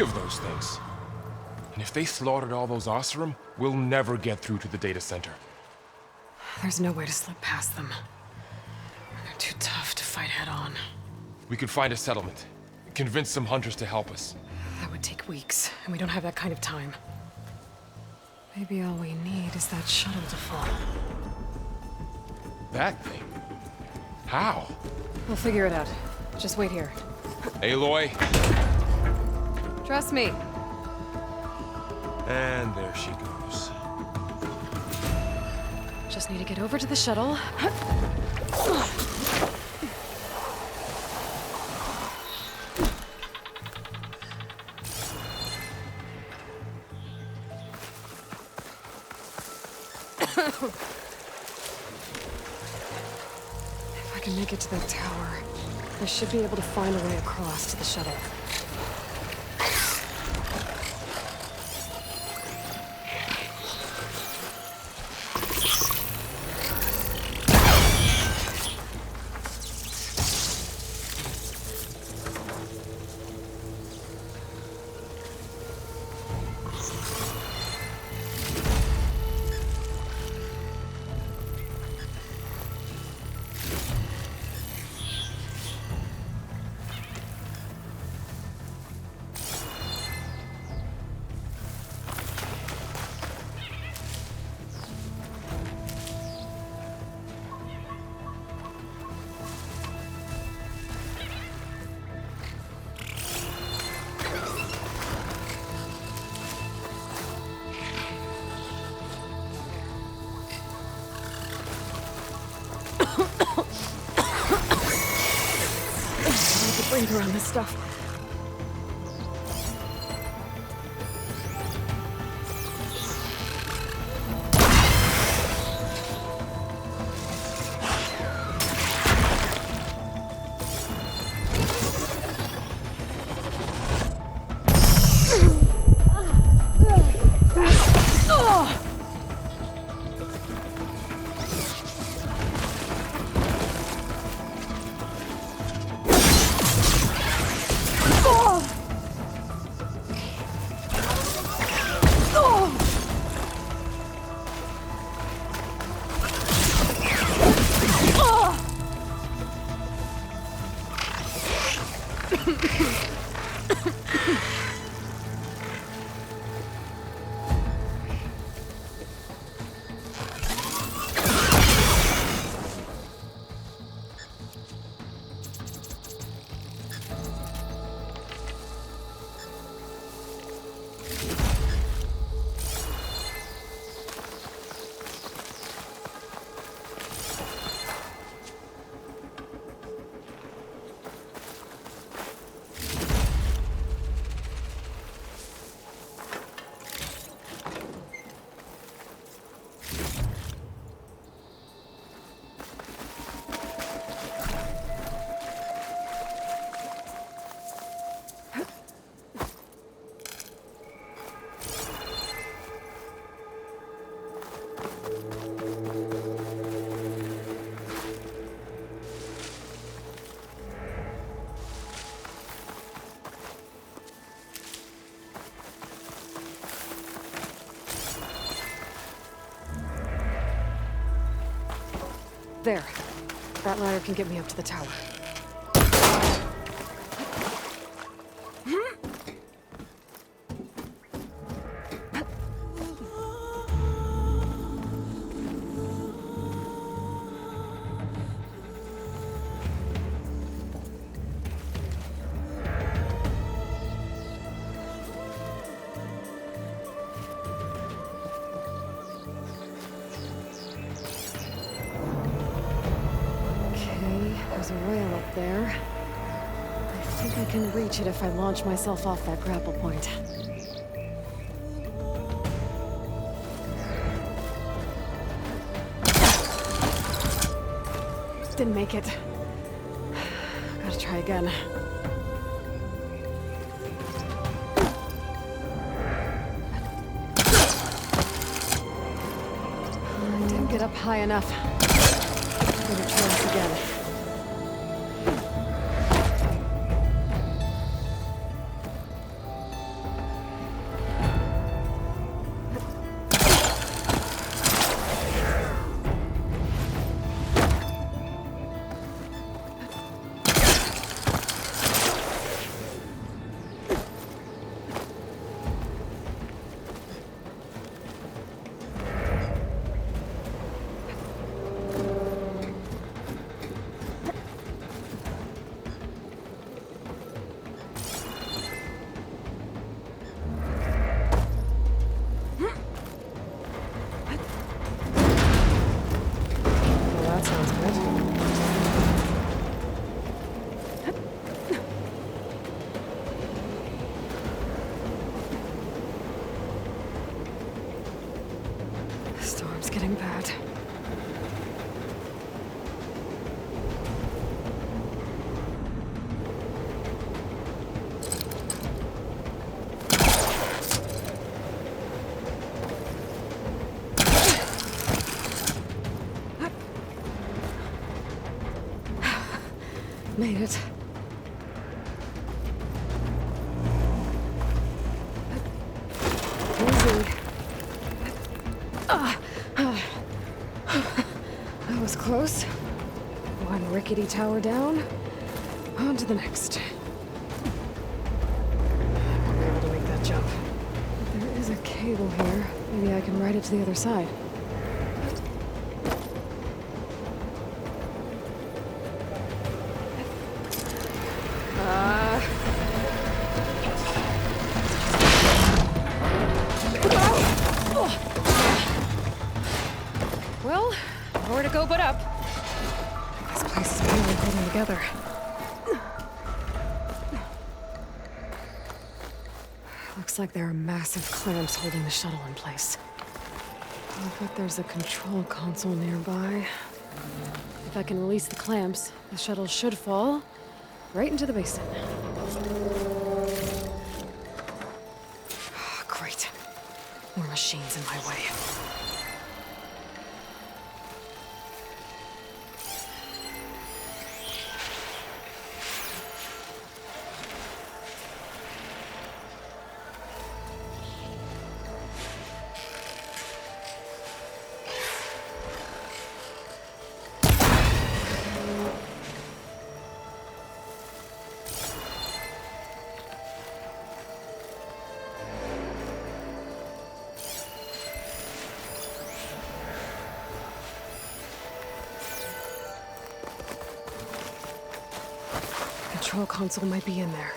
of those things. And if they slaughtered all those Oseram, we'll never get through to the data center. There's no way to slip past them. They're too tough to fight head-on. We could find a settlement. Convince some hunters to help us. That would take weeks, and we don't have that kind of time. Maybe all we need is that shuttle to fall. That thing? How? We'll figure it out. Just wait here. Aloy. Trust me. And there she goes. Just need to get over to the shuttle. If I can make it to that tower, I should be able to find a way across to the shuttle. Breathe around this stuff. There. That ladder can get me up to the tower. There's a rail up there. I think I can reach it if I launch myself off that grapple point. Didn't make it. Gotta try again. I didn't get up high enough. Gonna try this again. That sounds good. The storm's getting bad. Made it. Easy. That was close. One rickety tower down. On to the next. I'll be able to make that jump. There is a cable here. Maybe I can ride it to the other side. Well, nowhere to go but up. This place is barely holding together. Looks like there are massive clamps holding the shuttle in place. I bet there's a control console nearby. If I can release the clamps, the shuttle should fall right into the basin. Great. More machines in my way. Control console might be in there.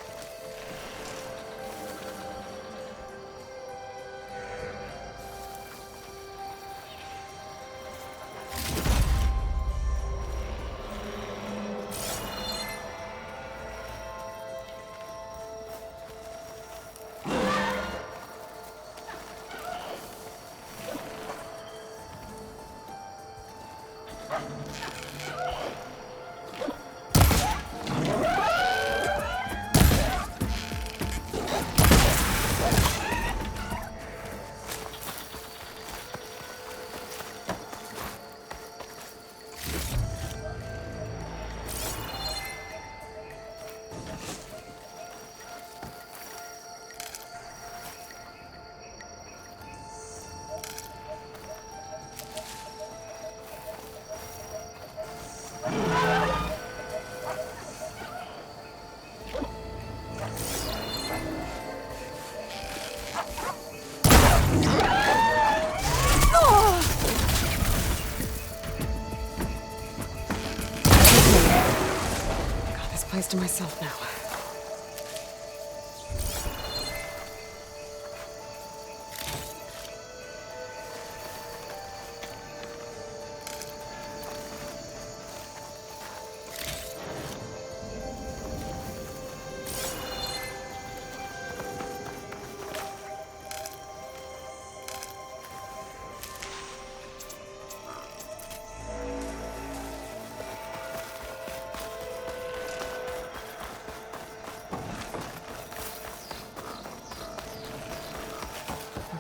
Place to myself now.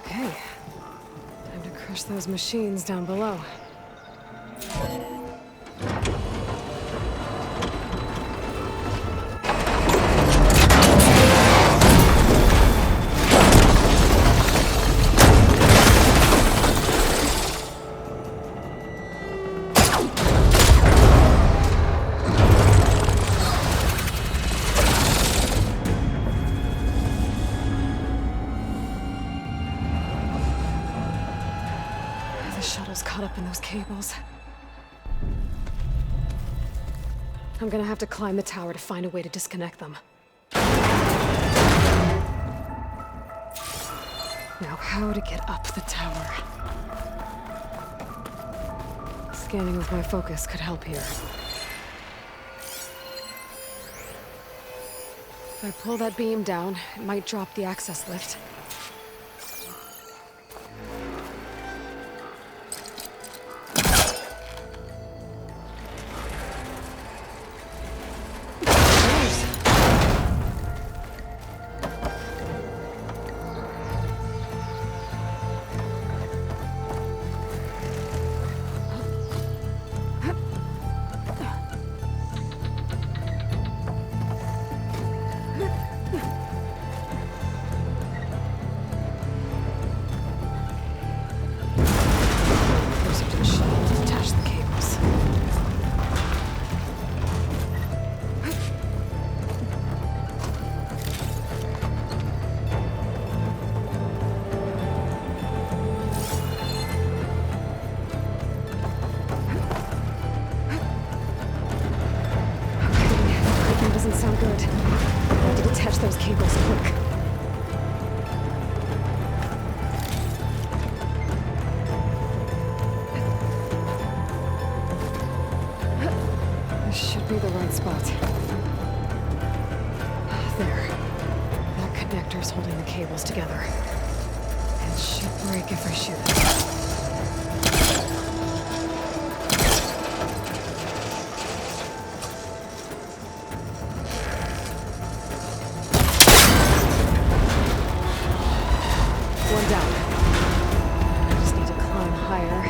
Okay. Time to crush those machines down below. The shuttle's caught up in those cables. I'm gonna have to climb the tower to find a way to disconnect them. Now, how to get up the tower? scanning with my focus could help here. If I pull that beam down, it might drop the access lift. Should be the right spot. There. That connector's holding the cables together. It should break if I shoot it. One down. I just need to climb higher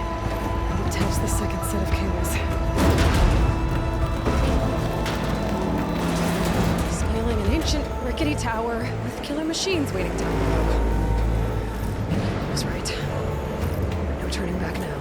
and attach the second set of cables. Scaling an ancient, rickety tower with killer machines waiting down below. I was right. No turning back now.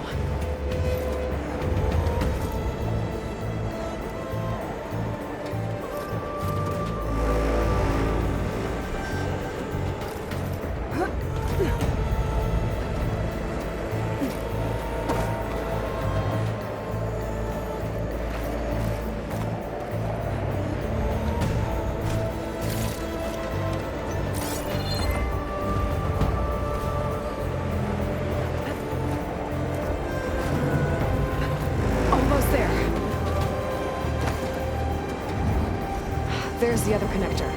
There's the other connector.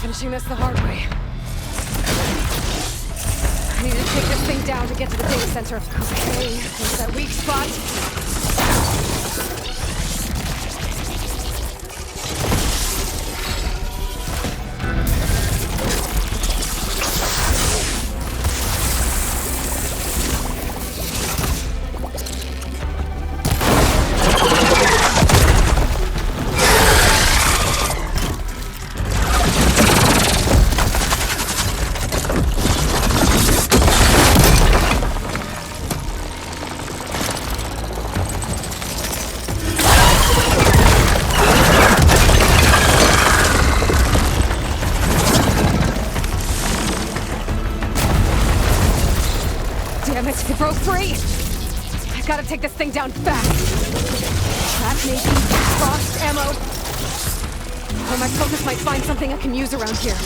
Finishing this the hard way. I need to take this thing down to get to the data center. Okay, where's that weak spot? Damn it, it broke free! I gotta take this thing down fast! Trap maybe? Frost ammo? Or my focus might find something I can use around here.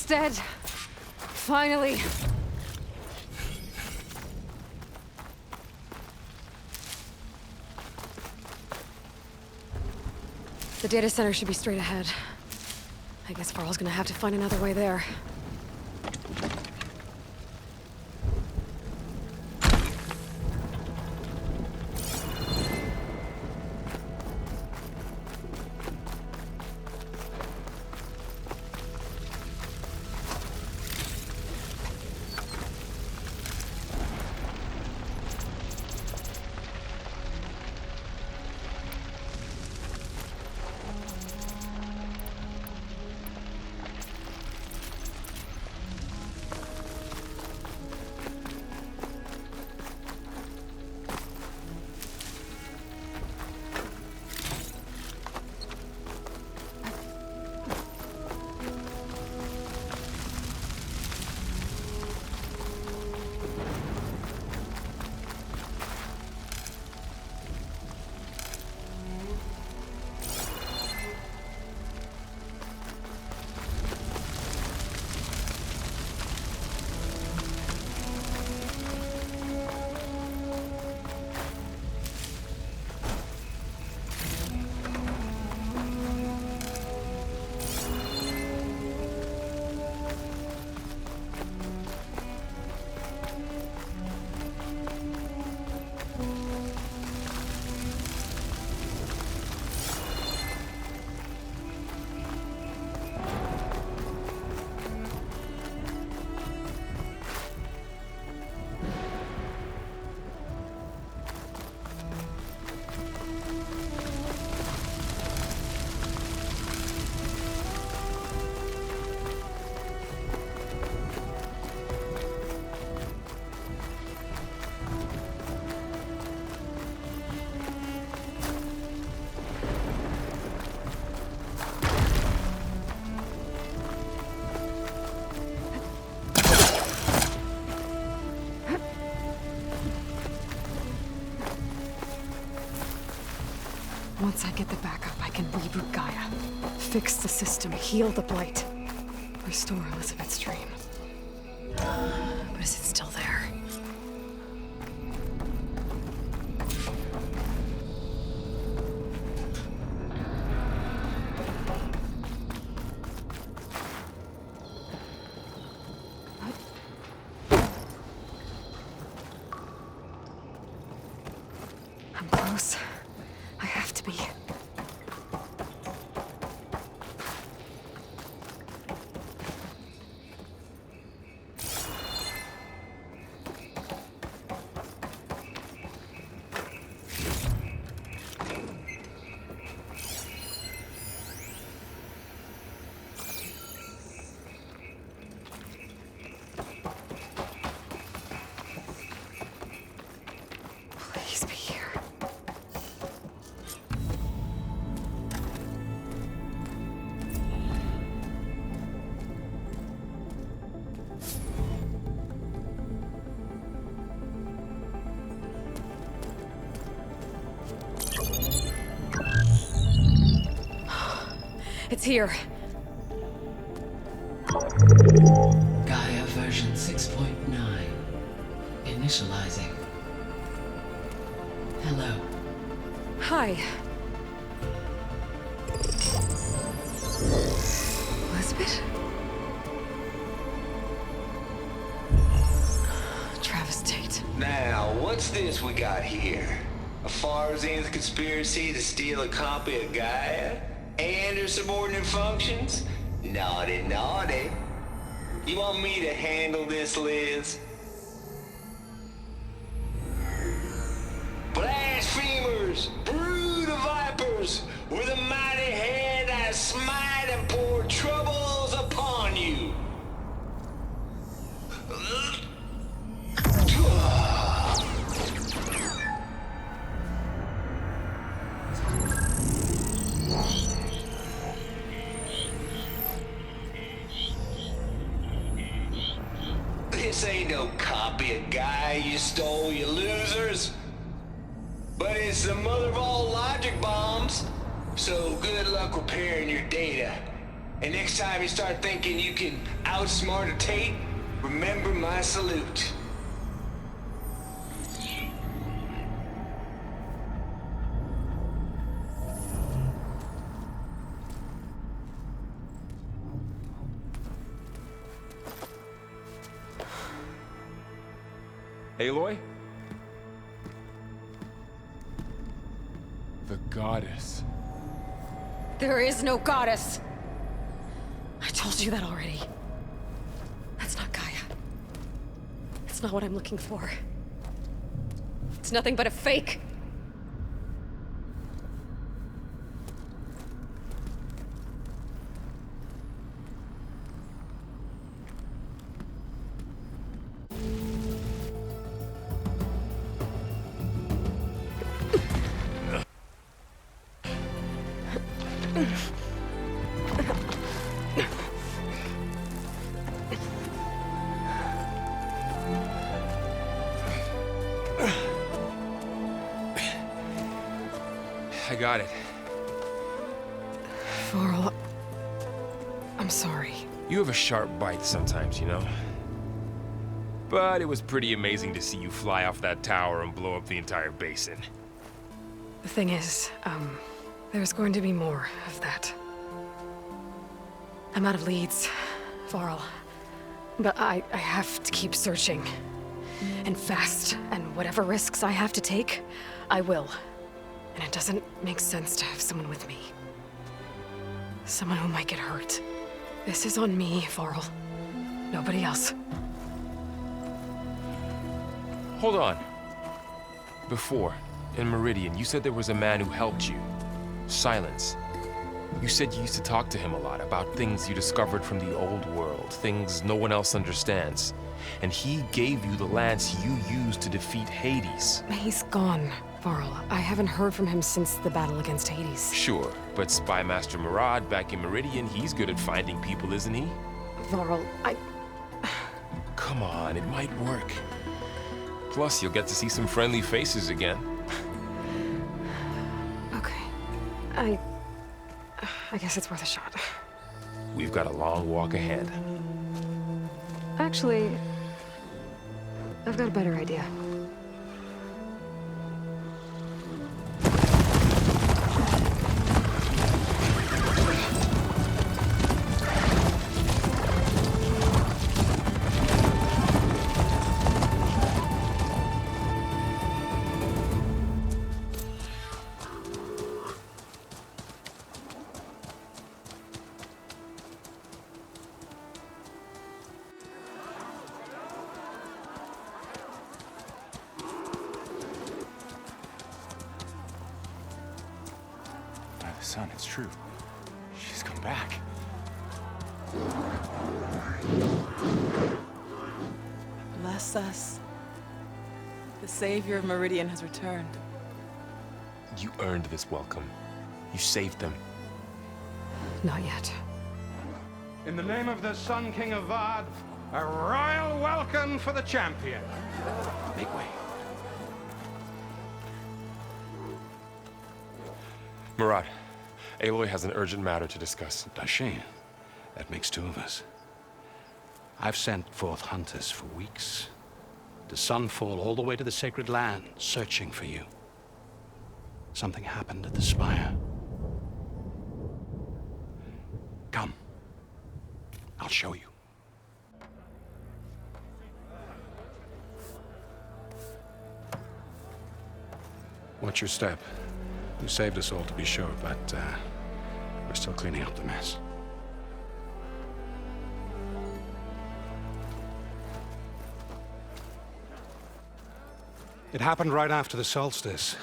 dead. Finally. The data center should be straight ahead. I guess Varl's gonna have to find another way there. Once I get the backup, I can reboot Gaia. Fix the system, heal the Blight. Restore Elizabeth's dream. But is it still there? I'm close. I have to be. Please be here. It's here. Gaia version 6.9. Initializing. Hello. Hi. Elizabeth? Travis Tate. Now, what's this we got here? A Farzian's conspiracy to steal a copy of Gaia? And her subordinate functions? Naughty, naughty. You want me to handle this, Liz? Blasphemers! Brood of vipers! With a mighty hand I smite and pour troubles upon you! This ain't no copy of Gaia you stole, you losers. But it's the mother of all logic bombs. So good luck repairing your data. And next time you start thinking you can outsmart a Tate, remember my salute. Aloy? The goddess. There is no goddess! I told you that already. That's not Gaia. It's not what I'm looking for. It's nothing but a fake. I got it. Varl, I'm sorry. You have a sharp bite sometimes, you know? But it was pretty amazing to see you fly off that tower and blow up the entire basin. The thing is, there's going to be more of that. I'm out of leads, Varl. But I have to keep searching. And fast, and whatever risks I have to take, I will. And it doesn't make sense to have someone with me. Someone who might get hurt. This is on me, Varl. Nobody else. Hold on. Before, in Meridian, you said there was a man who helped you. Silence. You said you used to talk to him a lot about things you discovered from the old world, things no one else understands. And he gave you the lance you used to defeat Hades. He's gone, Varl. I haven't heard from him since the battle against Hades. Sure, but Spy Master Murad back in Meridian, he's good at finding people, isn't he? Varl, Come on, it might work. Plus, you'll get to see some friendly faces again. Okay. I guess it's worth a shot. We've got a long walk ahead. Actually, I've got a better idea. Son, it's true. She's come back. Bless us. The Savior of Meridian has returned. You earned this welcome. You saved them. Not yet. In the name of the Sun King of Vard, a royal welcome for the champion. Make way. Murad, Aloy has an urgent matter to discuss. Dashane, that makes two of us. I've sent forth hunters for weeks, to Sunfall all the way to the Sacred Land, searching for you. Something happened at the Spire. Come. I'll show you. Watch your step. You saved us all, to be sure, but we're still cleaning up the mess. It happened right after the solstice.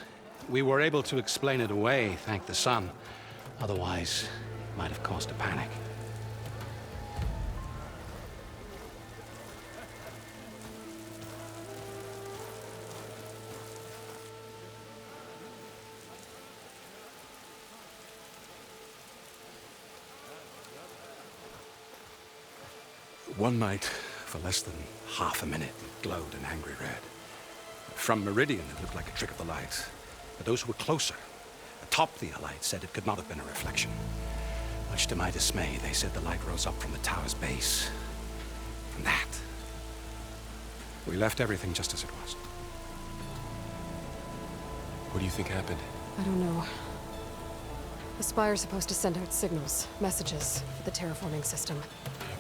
We were able to explain it away, thank the sun. Otherwise, it might have caused a panic. One night, for less than half a minute, it glowed an angry red. From Meridian, it looked like a trick of the light. But those who were closer, atop the Allied, said it could not have been a reflection. I Much to my dismay, they said the light rose up from the tower's base. From that. We left everything just as it was. What do you think happened? I don't know. The Spire's supposed to send out signals, messages, for the terraforming system.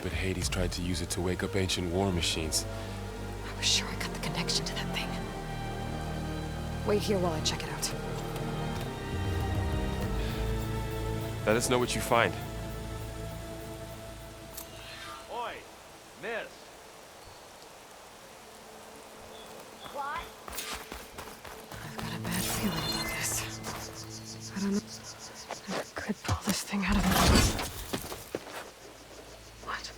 But Hades tried to use it to wake up ancient war machines. I was sure I got the connection to that thing. Wait here while I check it out. Let us know what you find. Oi, miss. I've got a bad feeling about this. I don't know. I could pull this thing out of my... What?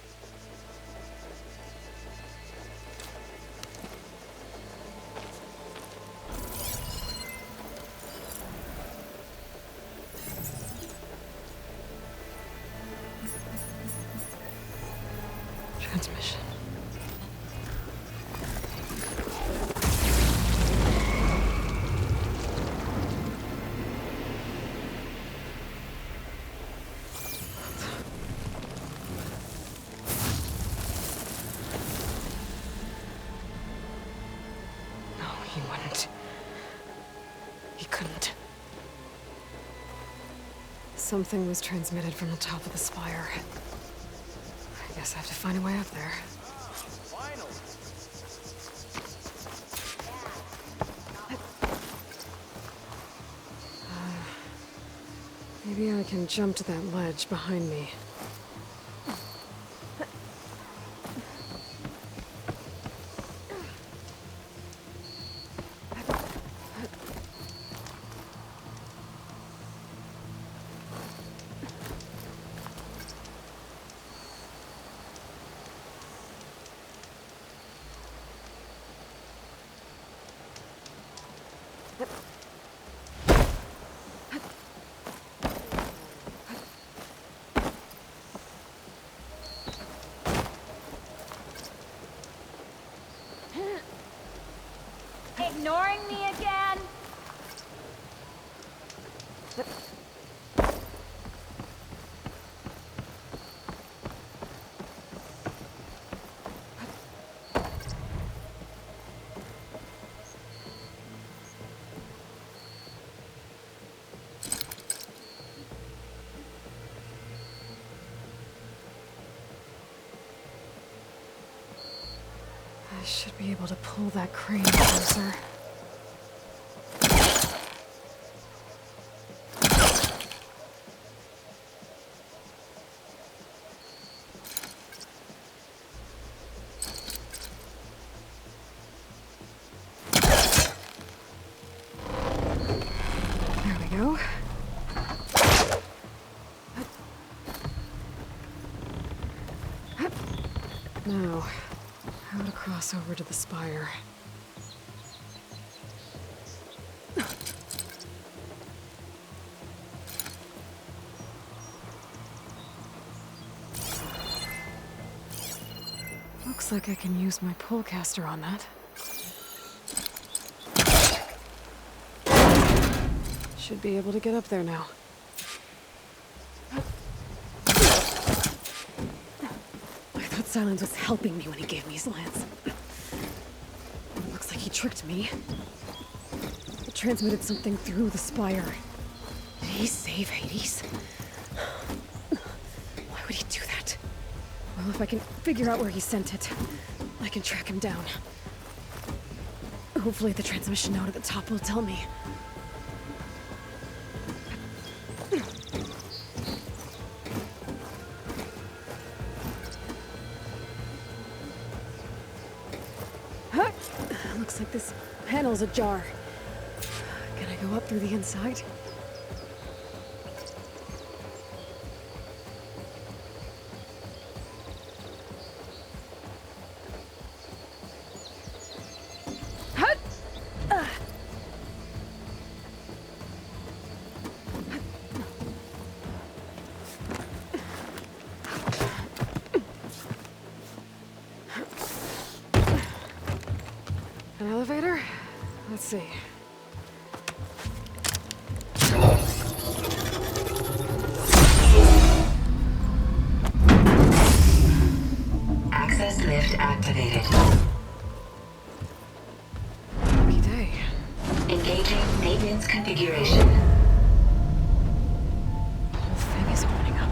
Transmission. No, he wouldn't. He couldn't. Something was transmitted from the top of the spire. I guess I have to find a way up there. Finally. Maybe I can jump to that ledge behind me. Ignoring me again? I should be able to pull that crane closer. There we go. Now, how to cross over to the spire. Looks like I can use my pullcaster on that. Should be able to get up there now. I thought Silence was helping me when he gave me his lance. Looks like he tricked me. It transmitted something through the spire. Did he save Hades? Why would he do that? Well, if I can figure out where he sent it, I can track him down. Hopefully the transmission note at the top will tell me. Huh? Looks like this panel's ajar. Can I go up through the inside? Hut! An elevator? Let's see. activated. Lucky day. Engaging maintenance configuration. The whole thing is opening up.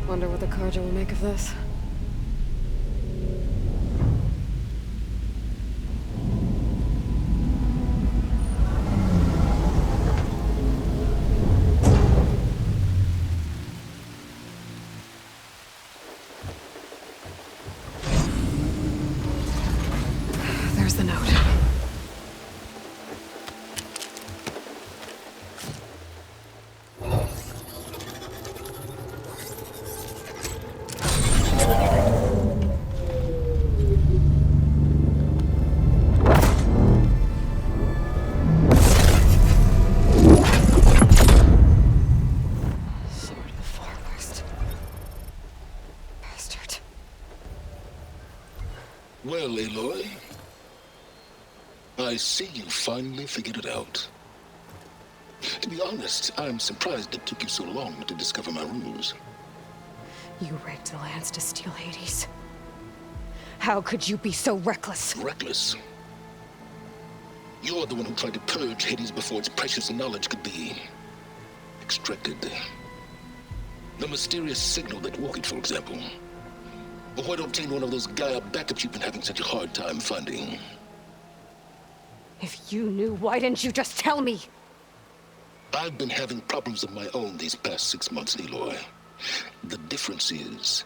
Wonder what the Carja will make of this. There's the note. Sword of the Far West. Bastard. Well, Aloy, I see you finally figured it out. To be honest, I'm surprised it took you so long to discover my ruse. You rigged the lands to steal Hades. How could you be so reckless? Reckless? You're the one who tried to purge Hades before its precious knowledge could be extracted. The mysterious signal that woke it, for example. Or why to obtain one of those Gaia backups you've been having such a hard time finding. If you knew, why didn't you just tell me? I've been having problems of my own these past 6 months, Aloy. The difference is,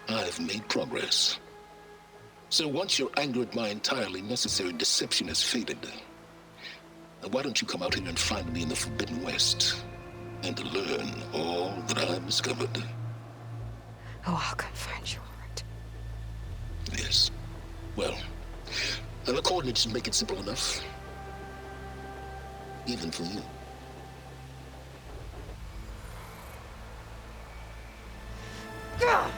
I've made progress. So once your anger at my entirely necessary deception has faded, why don't you come out here and find me in the Forbidden West, and learn all that I've discovered? Oh, I'll come find you, all right. Yes. Well, the coordinates should make it simple enough. Even for you. Gah!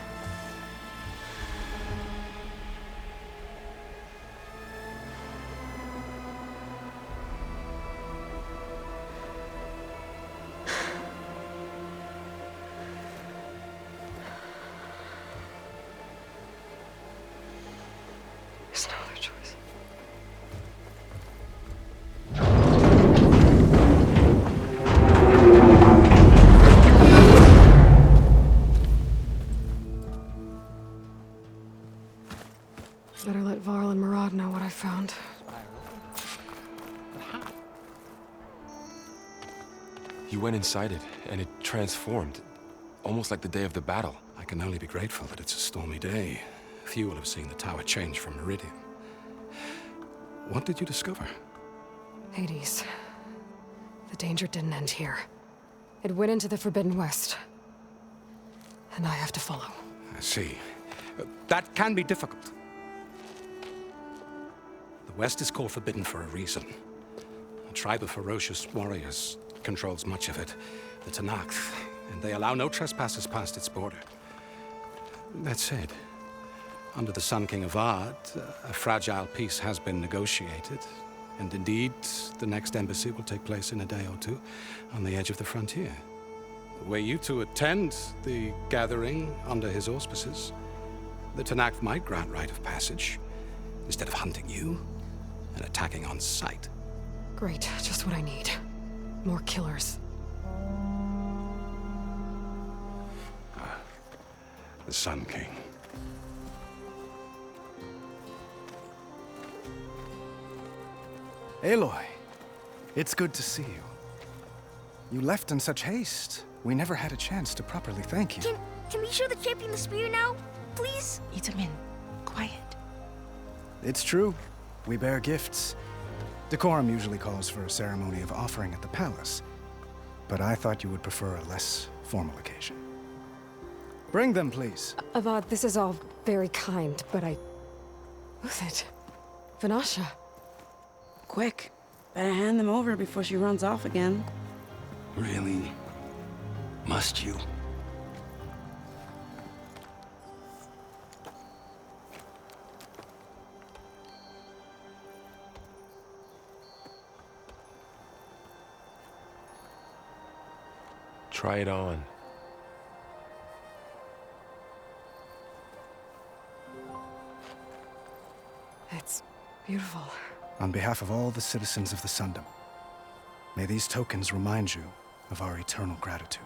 There's no other choice. Better let Varl and Murad know what I found. You went inside it, and it transformed. Almost like the day of the battle. I can only be grateful that it's a stormy day. Few will have seen the tower change from Meridian. What did you discover? Hades. The danger didn't end here. It went into the Forbidden West. And I have to follow. I see. That can be difficult. The West is called Forbidden for a reason. A tribe of ferocious warriors controls much of it, the Tanakh, and they allow no trespassers past its border. That said, under the Sun King of Ard, a fragile peace has been negotiated, and indeed, the next embassy will take place in a day or two on the edge of the frontier. Were you to attend the gathering under his auspices, the Tanakh might grant right of passage, instead of hunting you and attacking on sight. Great, just what I need. More killers. The Sun King. Aloy, it's good to see you. You left in such haste. We never had a chance to properly thank you. Can we show the champion the spear now? Please? Itamin, quiet. It's true. We bear gifts. Decorum usually calls for a ceremony of offering at the palace. But I thought you would prefer a less formal occasion. Bring them, please. Avad, this is all very kind, but Who's it? Vanasha. Quick. Better hand them over before she runs off again. Really? Must you? Try it on. Beautiful. On behalf of all the citizens of the Sundom, may these tokens remind you of our eternal gratitude.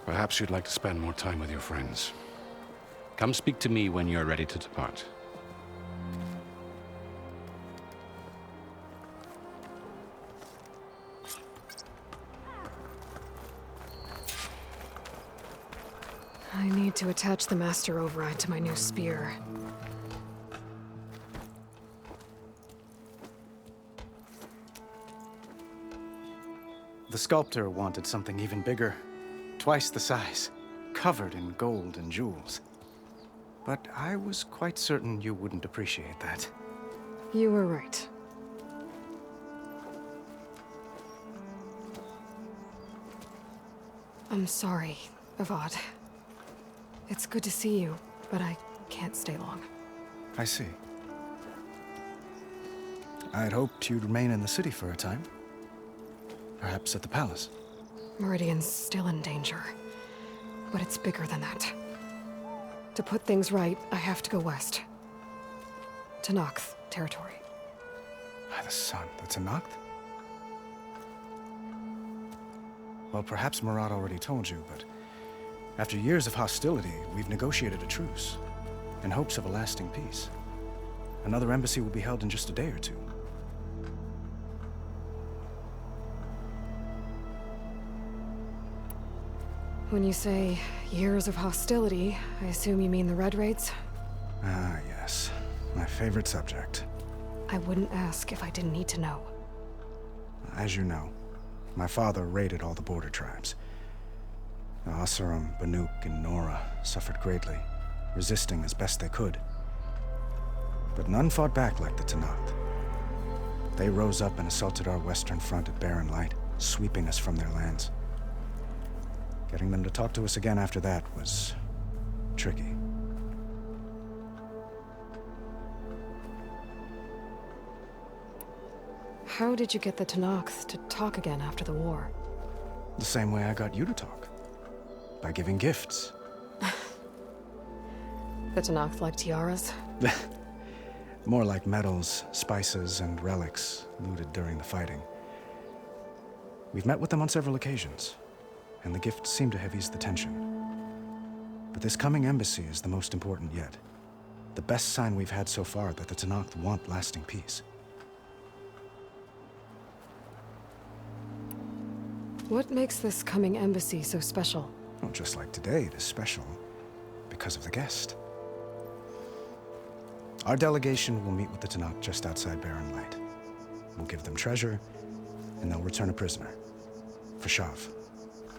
Perhaps you'd like to spend more time with your friends. Come speak to me when you're ready to depart. I need to attach the master override to my new spear. The sculptor wanted something even bigger. Twice the size, covered in gold and jewels. But I was quite certain you wouldn't appreciate that. You were right. I'm sorry, Avad. It's good to see you, but I can't stay long. I see. I'd hoped you'd remain in the city for a time. Perhaps at the palace. Meridian's still in danger, but it's bigger than that. To put things right, I have to go west. To Noct territory. By the sun, that's a Noct? Well, perhaps Murad already told you, but after years of hostility, we've negotiated a truce, in hopes of a lasting peace. Another embassy will be held in just a day or two. When you say years of hostility, I assume you mean the Red Raids? Ah, yes. My favorite subject. I wouldn't ask if I didn't need to know. As you know, my father raided all the border tribes. The Asurum, Banuk, and Nora suffered greatly, resisting as best they could. But none fought back like the Tenakth. They rose up and assaulted our western front at Barren Light, sweeping us from their lands. Getting them to talk to us again after that was tricky. How did you get the Tenakth to talk again after the war? The same way I got you to talk. By giving gifts. The Tenakth like tiaras? More like medals, spices, and relics looted during the fighting. We've met with them on several occasions, and the gifts seem to have eased the tension. But this coming embassy is the most important yet. The best sign we've had so far that the Tenakth want lasting peace. What makes this coming embassy so special? Well, just like today, it is special because of the guest. Our delegation will meet with the Tenakth just outside Barren Light. We'll give them treasure, and they'll return a prisoner. Fashav,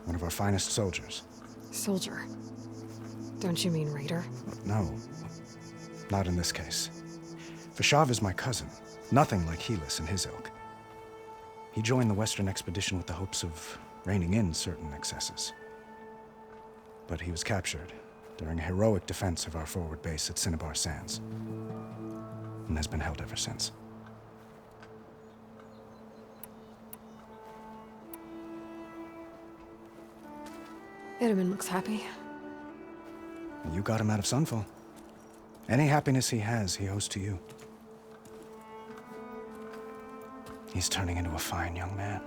one of our finest soldiers. Soldier? Don't you mean raider? No, not in this case. Fashav is my cousin, nothing like Helis and his ilk. He joined the Western expedition with the hopes of reining in certain excesses. But he was captured during a heroic defense of our forward base at Cinnabar Sands, and has been held ever since. Itaman looks happy. You got him out of Sunfall. Any happiness he has, he owes to you. He's turning into a fine young man,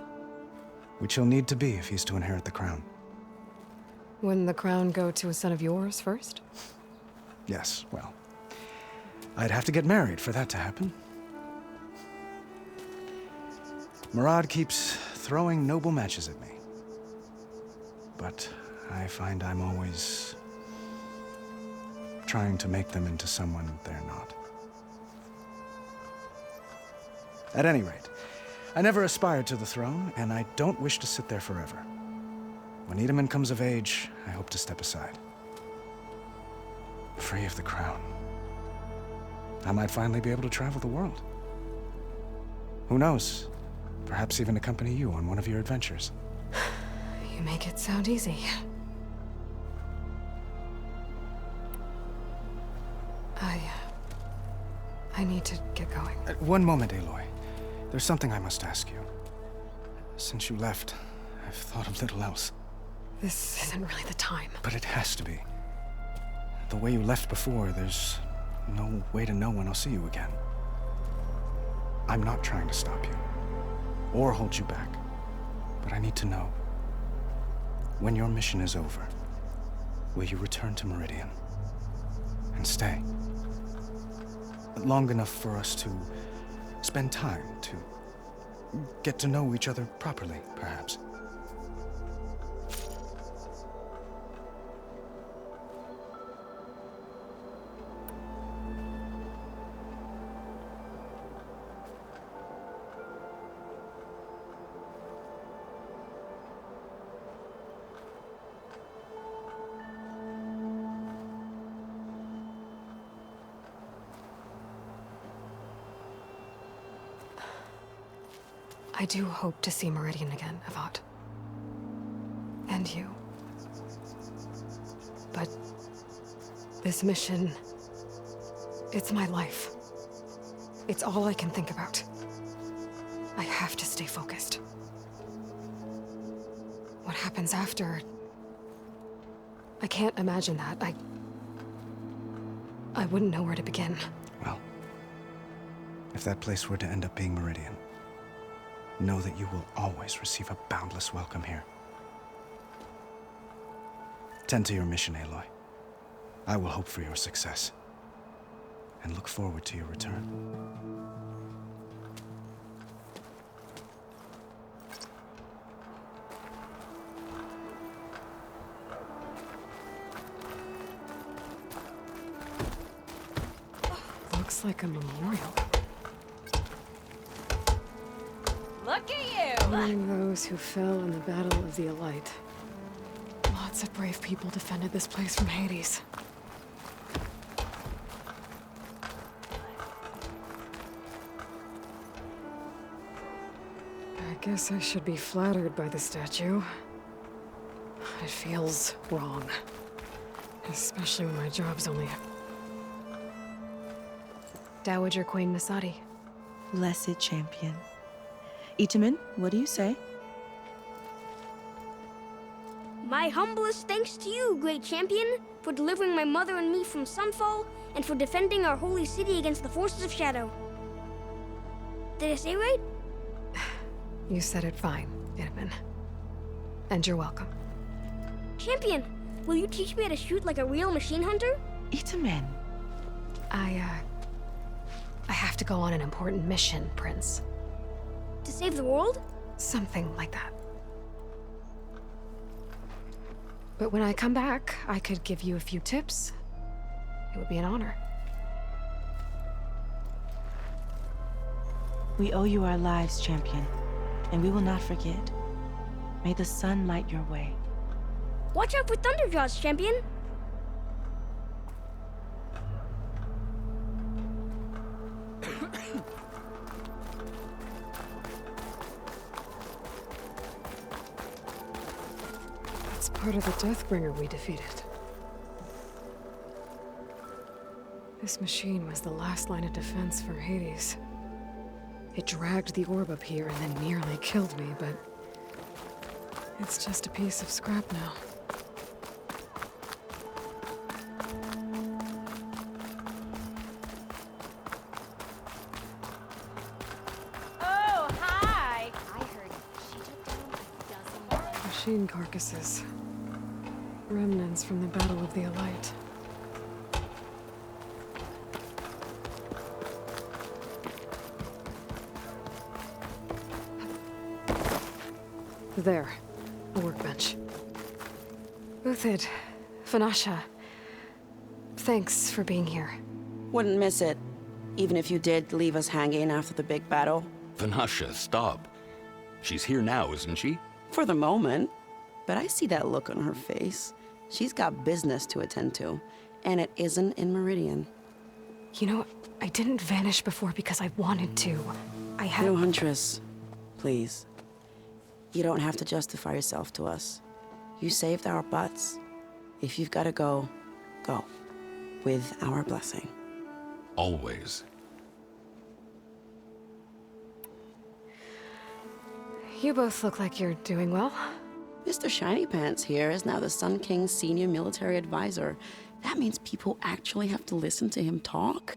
which he'll need to be if he's to inherit the crown. Wouldn't the crown go to a son of yours first? Yes, well, I'd have to get married for that to happen. Murad keeps throwing noble matches at me. But I find I'm always trying to make them into someone they're not. At any rate, I never aspired to the throne, and I don't wish to sit there forever. When Itaman comes of age, I hope to step aside. Free of the crown. I might finally be able to travel the world. Who knows? Perhaps even accompany you on one of your adventures. You make it sound easy. I need to get going. One moment, Aloy. There's something I must ask you. Since you left, I've thought of little else. This isn't really the time. But it has to be. The way you left before, there's no way to know when I'll see you again. I'm not trying to stop you, or hold you back. But I need to know, when your mission is over, will you return to Meridian? And stay? Long enough for us to spend time, to get to know each other properly, perhaps. I do hope to see Meridian again, Avad. And you. But this mission, it's my life. It's all I can think about. I have to stay focused. What happens after? I can't imagine that. I wouldn't know where to begin. Well, if that place were to end up being Meridian, know that you will always receive a boundless welcome here. Tend to your mission, Aloy. I will hope for your success, and look forward to your return. Looks like a memorial. Look at you! Honoring those who fell in the Battle of the Elite. Lots of brave people defended this place from Hades. I guess I should be flattered by the statue. It feels wrong. Especially when my job's only... Dowager Queen Masadi. Blessed champion. Itamen, what do you say? My humblest thanks to you, great champion, for delivering my mother and me from Sunfall, and for defending our holy city against the forces of Shadow. Did I say right? You said it fine, Itamen. And you're welcome. Champion, will you teach me how to shoot like a real machine hunter? Itamen. I have to go on an important mission, Prince. To save the world? Something like that. But when I come back, I could give you a few tips. It would be an honor. We owe you our lives, champion, and we will not forget. May the sun light your way. Watch out for Thunderjaws, champion! That's part of the Deathbringer we defeated. This machine was the last line of defense for Hades. It dragged the orb up here and then nearly killed me, but it's just a piece of scrap now. Oh, hi! I heard she took down a dozen Machine carcasses. Remnants from the Battle of the Elite. There. A workbench. Uthid. Vanasha. Thanks for being here. Wouldn't miss it. Even if you did leave us hanging after the big battle. Vanasha, stop. She's here now, isn't she? For the moment. But I see that look on her face. She's got business to attend to. And it isn't in Meridian. You know, I didn't vanish before because I wanted to. I had... No, Huntress. Please. You don't have to justify yourself to us. You saved our butts. If you've got to go, go. With our blessing. Always. You both look like you're doing well. Mr. Shiny Pants here is now the Sun King's senior military advisor. That means people actually have to listen to him talk?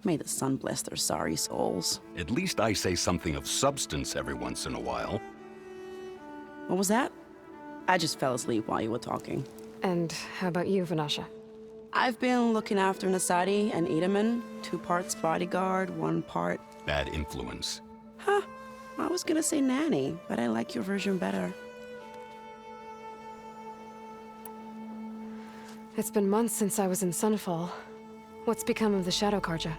May the sun bless their sorry souls. At least I say something of substance every once in a while. What was that? I just fell asleep while you were talking. And how about you, Vanasha? I've been looking after Nasadi and Edaman. 2 parts bodyguard, 1 part... Bad influence. Huh. I was gonna say nanny, but I like your version better. It's been months since I was in Sunfall. What's become of the Shadow Karja?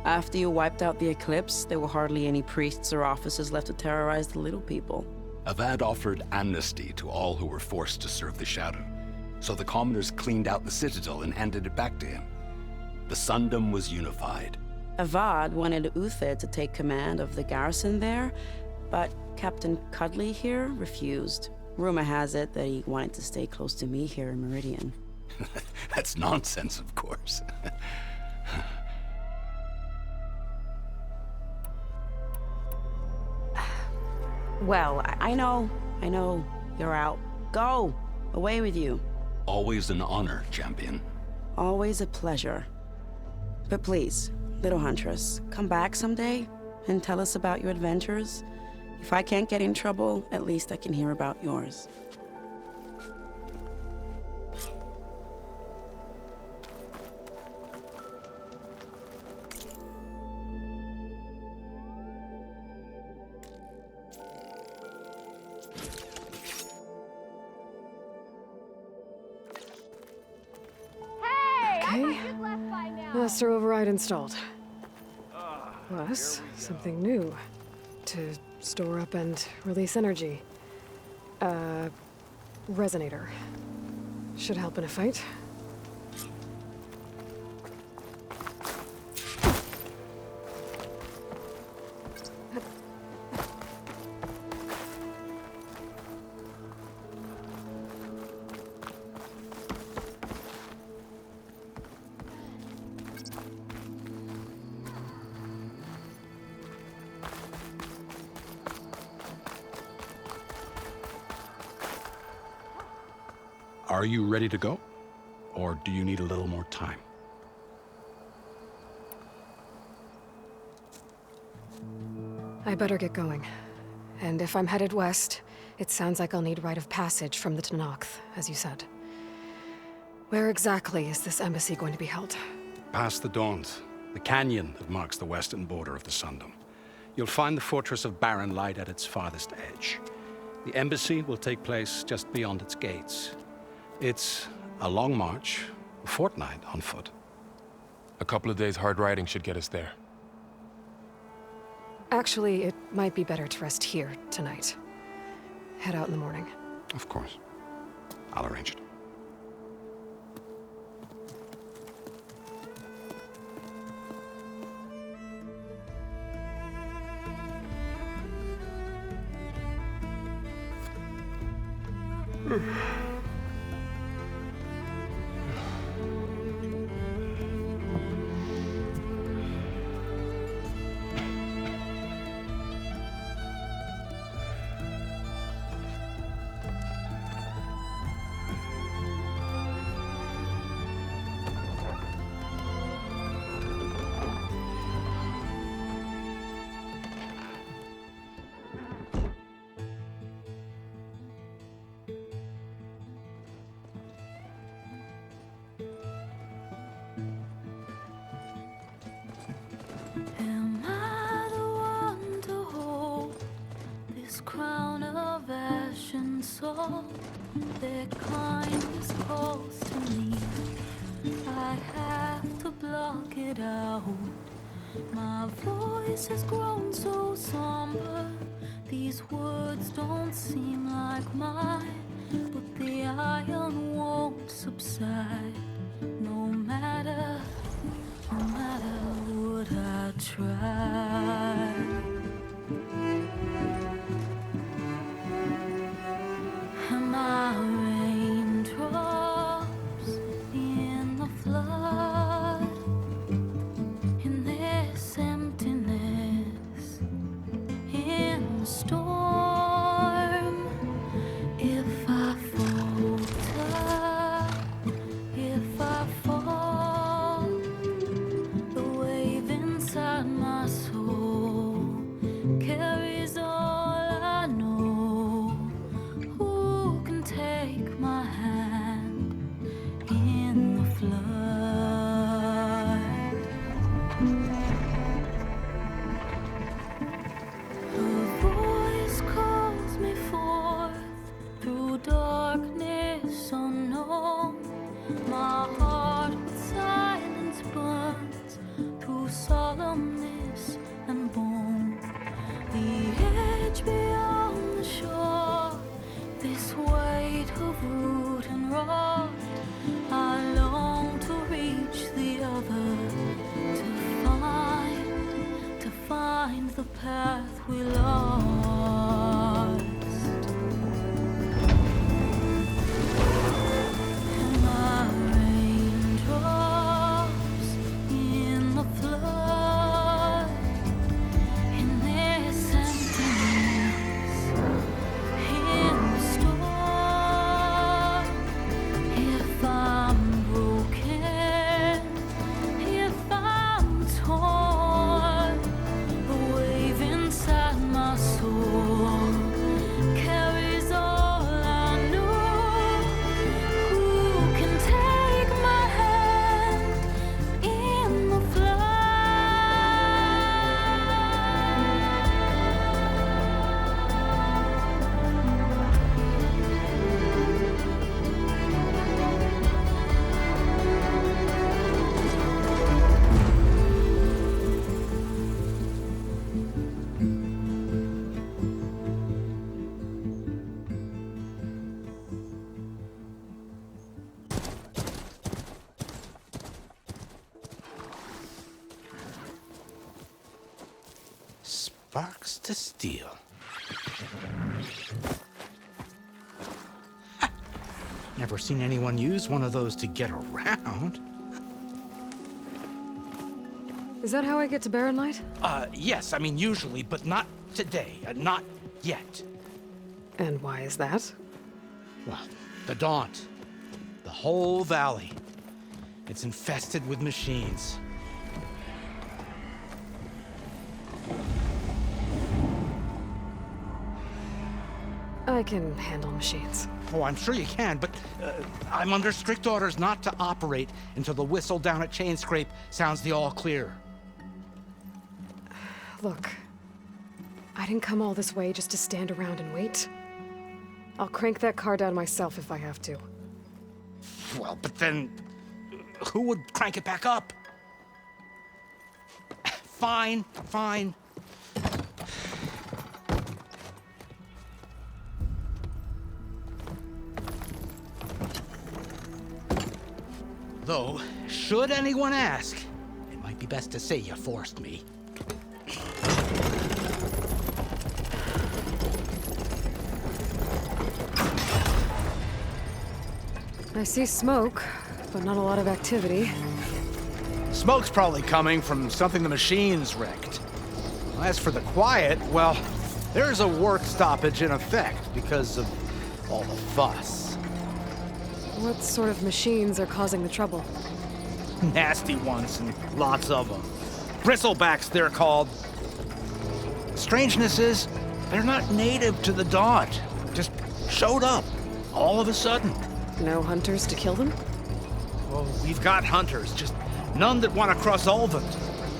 After you wiped out the Eclipse, there were hardly any priests or officers left to terrorize the little people. Avad offered amnesty to all who were forced to serve the Shadow. So the commoners cleaned out the Citadel and handed it back to him. The Sundom was unified. Avad wanted Uther to take command of the garrison there, but Captain Cudley here refused. Rumor has it that he wanted to stay close to me here in Meridian. That's nonsense, of course. Well, I know. You're out. Go! Away with you. Always an honor, champion. Always a pleasure. But please, little huntress, come back someday and tell us about your adventures. If I can't get in trouble, at least I can hear about yours. Okay. Master override installed. Plus, something new. To store up and release energy. Resonator. Should help in a fight. Are you ready to go? Or do you need a little more time? I better get going. And if I'm headed west, it sounds like I'll need rite of passage from the Tenakth, as you said. Where exactly is this embassy going to be held? Past the Daunt, the canyon that marks the western border of the Sundom. You'll find the fortress of Barren Light at its farthest edge. The embassy will take place just beyond its gates. It's a long march, a fortnight on foot. A couple of days hard riding should get us there. Actually, it might be better to rest here tonight. Head out in the morning. Of course. I'll arrange it. Am I the one to hold this crown of ash and salt? Their kindness calls to me. I have to block it out. My voice has grown so somber. These words don't seem like mine, but the iron won't subside. No matter what I try. Am I raindrops in the flood? In this emptiness, in the storm. My heart with silence burns through solemnness and bone. The edge beyond the shore, this weight of root and rod. I long to reach the other, to find the path we lost. And my raindrops in the flood, in this emptiness, in the storm. If I'm broken, if I'm torn, the wave inside my soul carries all I know. Who can take my hand in the Sparks to steel. Never seen anyone use one of those to get around. Is that how I get to Barren Light? Yes, I mean usually, but not today. Not yet. And why is that? Well, the Daunt. The whole valley. It's infested with machines. I can handle machines. Oh, I'm sure you can, but I'm under strict orders not to operate until the whistle down at Chain Scrape sounds the all clear. Look, I didn't come all this way just to stand around and wait. I'll crank that car down myself if I have to. Well, but then who would crank it back up? Fine, fine. Though, should anyone ask, it might be best to say you forced me. I see smoke, but not a lot of activity. Smoke's probably coming from something the machines wrecked. As for the quiet, well, there's a work stoppage in effect because of all the fuss. What sort of machines are causing the trouble? Nasty ones, and lots of them. Bristlebacks, they're called. Strangeness is, they're not native to the Daunt. Just showed up, all of a sudden. No hunters to kill them? Well, we've got hunters, just none that want to cross over.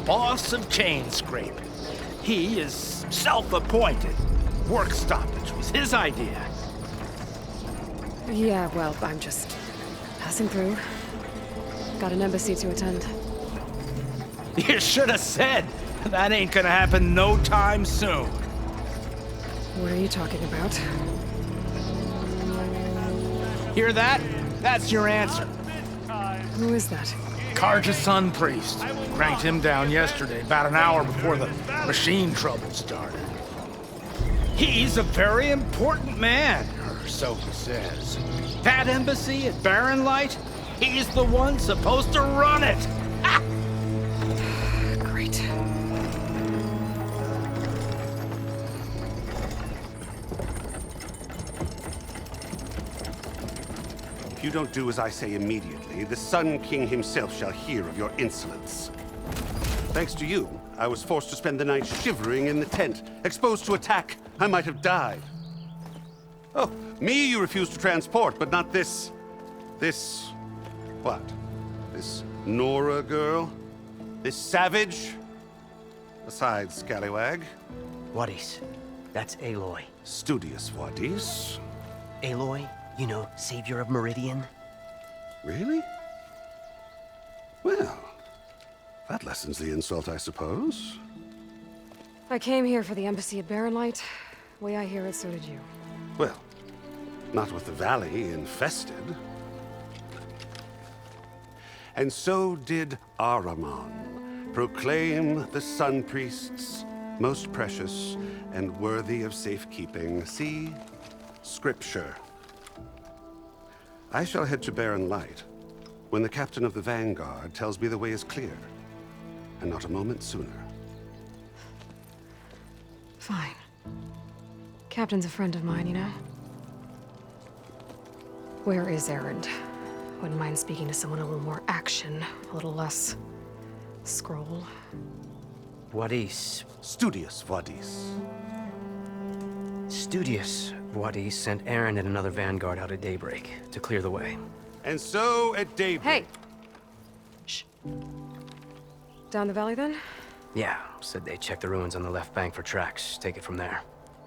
Boss of Chain Scrape. He is self-appointed. Work stoppage was his idea. Yeah, well, I'm just passing through. Got an embassy to attend. You should have said. That ain't gonna happen no time soon. What are you talking about? Hear that? That's your answer. Who is that? Karja's Sun Priest. Cranked him down yesterday, about an hour before the machine trouble started. He's a very important man, or so he says. That embassy at Barren Light, he's the one supposed to run it. Ha! Great. If you don't do as I say immediately, the Sun King himself shall hear of your insolence. Thanks to you, I was forced to spend the night shivering in the tent. Exposed to attack, I might have died. Oh, me you refuse to transport, but not this... what? This Nora girl? This savage? Besides, scallywag. Wadis. That's Aloy. Studious Wadis. Aloy, you know, savior of Meridian. Really? Well, that lessens the insult, I suppose. I came here for the embassy at Barrenlight. Way I hear it, so did you. Well, not with the valley infested. And so did Ahriman proclaim the Sun Priests most precious and worthy of safekeeping. See? Scripture. I shall head to Barren Light when the captain of the Vanguard tells me the way is clear, and not a moment sooner. Fine. Captain's a friend of mine, you know? Where is Erend? Wouldn't mind speaking to someone a little more action, a little less scroll. Wadis. Studious Wadis. Studious Wadis sent Aaron and another vanguard out at daybreak to clear the way. And so at daybreak... Hey! Shh. Down the valley, then? Yeah, said they checked the ruins on the left bank for tracks. Take it from there.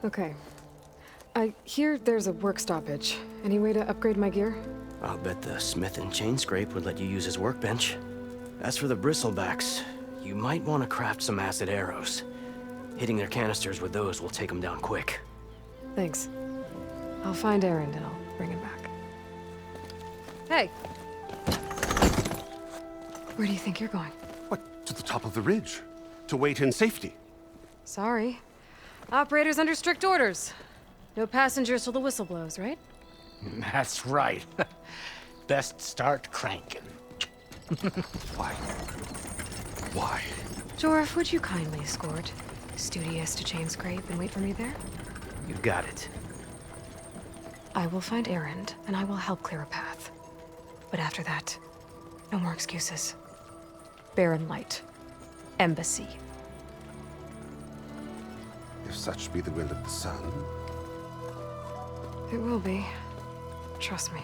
Okay. I hear there's a work stoppage. Any way to upgrade my gear? I'll bet the smith and chain scrape would let you use his workbench. As for the bristlebacks, you might want to craft some acid arrows. Hitting their canisters with those will take them down quick. Thanks. I'll find Erend and I'll bring him back. Hey! Where do you think you're going? What, to the top of the ridge? To wait in safety? Sorry. Operator's under strict orders. No passengers till the whistle blows, right? That's right. Best start cranking. Why? Why? Jorf, would you kindly escort Studious to Chain Scrape and wait for me there? You got it. I will find Erend, and I will help clear a path. But after that, no more excuses. Barren Light. Embassy. If such be the will of the sun. It will be. Trust me.